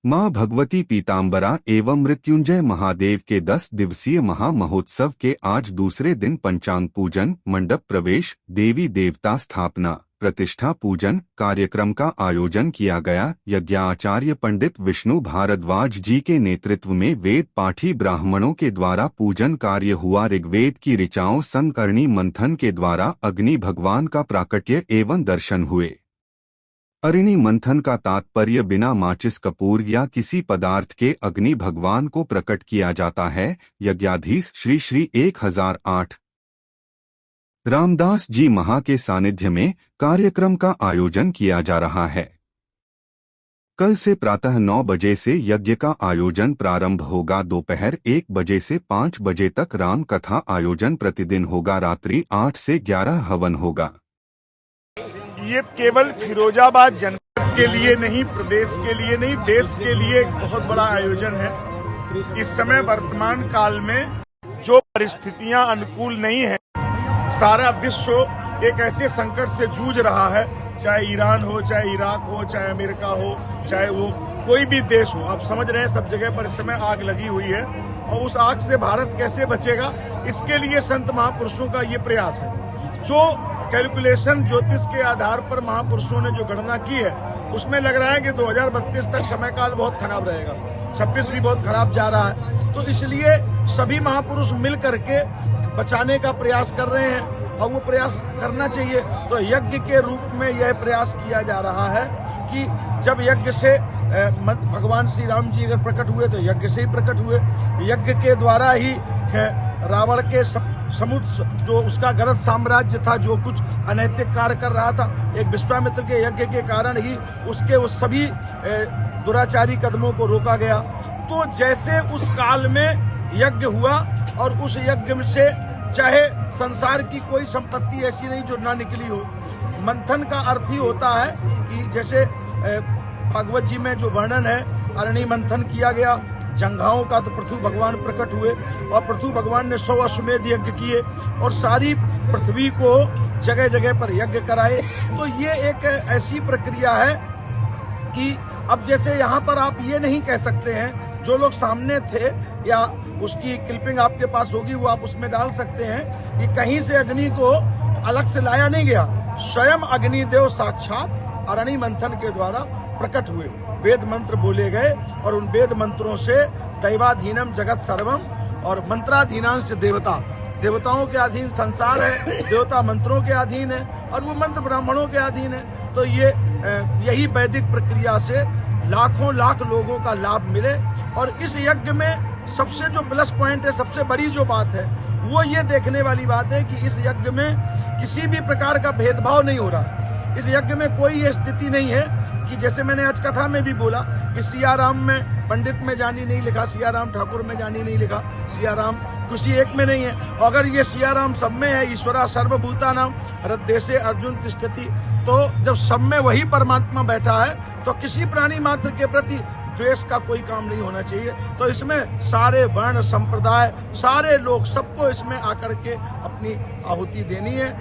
मां भगवती पीताम्बरा एवं मृत्युंजय महादेव के 10 दिवसीय महामहोत्सव के आज दूसरे दिन पंचांग पूजन, मंडप प्रवेश, देवी देवता स्थापना, प्रतिष्ठा पूजन कार्यक्रम का आयोजन किया गया। यज्ञाचार्य पंडित विष्णु भारद्वाज जी के नेतृत्व में वेद पाठी ब्राह्मणों के द्वारा पूजन कार्य हुआ। ऋग्वेद की ऋचाओं संग करणी मंथन के द्वारा अग्नि भगवान का प्राकट्य एवं दर्शन हुए। अरिणी मंथन का तात्पर्य बिना माचिस कपूर या किसी पदार्थ के अग्नि भगवान को प्रकट किया जाता है। यज्ञाधीश श्री श्री 1008 रामदास जी महा के सानिध्य में कार्यक्रम का आयोजन किया जा रहा है। कल से प्रातः 9 बजे से यज्ञ का आयोजन प्रारंभ होगा। दोपहर 1 बजे से 5 बजे तक राम कथा आयोजन प्रतिदिन होगा। रात्रि 8 से 11 हवन होगा। ये केवल फिरोजाबाद जनपद के लिए नहीं, प्रदेश के लिए नहीं, देश के लिए एक बहुत बड़ा आयोजन है। इस समय वर्तमान काल में जो परिस्थितियां अनुकूल नहीं है, सारा विश्व एक ऐसे संकट से जूझ रहा है, चाहे ईरान हो, चाहे इराक हो, चाहे अमेरिका हो, चाहे वो कोई भी देश हो। आप समझ रहे हैं सब जगह पर इस समय आग लगी हुई है और उस आग से भारत कैसे बचेगा, इसके लिए संत महापुरुषों का ये प्रयास है। जो कैलकुलेशन ज्योतिष के आधार पर महापुरुषों ने जो गणना की है, उसमें लग रहा है कि 2032 तक समय काल बहुत खराब रहेगा, 26 भी बहुत खराब जा रहा है। तो इसलिए सभी महापुरुष मिल करके बचाने का प्रयास कर रहे हैं और वो प्रयास करना चाहिए। तो यज्ञ के रूप में यह प्रयास किया जा रहा है कि जब यज्ञ से भगवान श्री राम जी अगर प्रकट हुए तो यज्ञ से ही प्रकट हुए। यज्ञ के द्वारा ही रावण के समुद्र जो उसका गलत साम्राज्य था, जो कुछ अनैतिक कार्य कर रहा था, एक विश्वामित्र के यज्ञ के कारण ही उसके उस सभी दुराचारी कदमों को रोका गया। तो जैसे उस काल में यज्ञ हुआ और उस यज्ञ से चाहे संसार की कोई संपत्ति ऐसी नहीं जो ना निकली हो। मंथन का अर्थ ही होता है कि जैसे भागवत जी में जो वर्णन है, अरणी मंथन किया गया। जंघाओं का तो पृथु भगवान प्रकट हुए और पृथु भगवान ने 100 अश्वमेध यज्ञ किए और सारी पृथ्वी को जगह जगह पर यज्ञ कराए। तो ये एक ऐसी प्रक्रिया है कि अब जैसे यहाँ पर आप ये नहीं कह सकते हैं, जो लोग सामने थे या उसकी क्लिपिंग आपके पास होगी वो आप उसमें डाल सकते हैं कि कहीं से अग्नि को अलग से लाया नहीं गया। स्वयं अग्निदेव साक्षात अरणी मंथन के द्वारा प्रकट हुए। वेद मंत्र बोले गए और उन वेद मंत्रों से दैवाधीनम जगत सर्वम और मंत्राधीनांश देवता, देवताओं के अधीन संसार है, देवता मंत्रों के अधीन है और वो मंत्र ब्राह्मणों के अधीन है। तो ये यही वैदिक प्रक्रिया से लाखों लाख लोगों का लाभ मिले। और इस यज्ञ में सबसे जो प्लस पॉइंट है, सबसे बड़ी जो बात है, वो ये देखने वाली बात है कि इस यज्ञ में किसी भी प्रकार का भेदभाव नहीं हो रहा। इस यज्ञ में कोई ये स्थिति नहीं है कि जैसे मैंने आज कथा में भी बोला कि सियाराम में पंडित में जानी नहीं लिखा, सियाराम ठाकुर में जानी नहीं लिखा, सियाराम किसी एक में नहीं है। और अगर ये सियाराम सब में है, ईश्वरा सर्वभूतानाम हृदयेशे अर्जुन तिष्ठति, तो जब सब में वही परमात्मा बैठा है तो किसी प्राणी मात्र के प्रति द्वेष का कोई काम नहीं होना चाहिए। तो इसमें सारे वर्ण संप्रदाय, सारे लोग, सबको इसमें आकर के अपनी आहुति देनी है।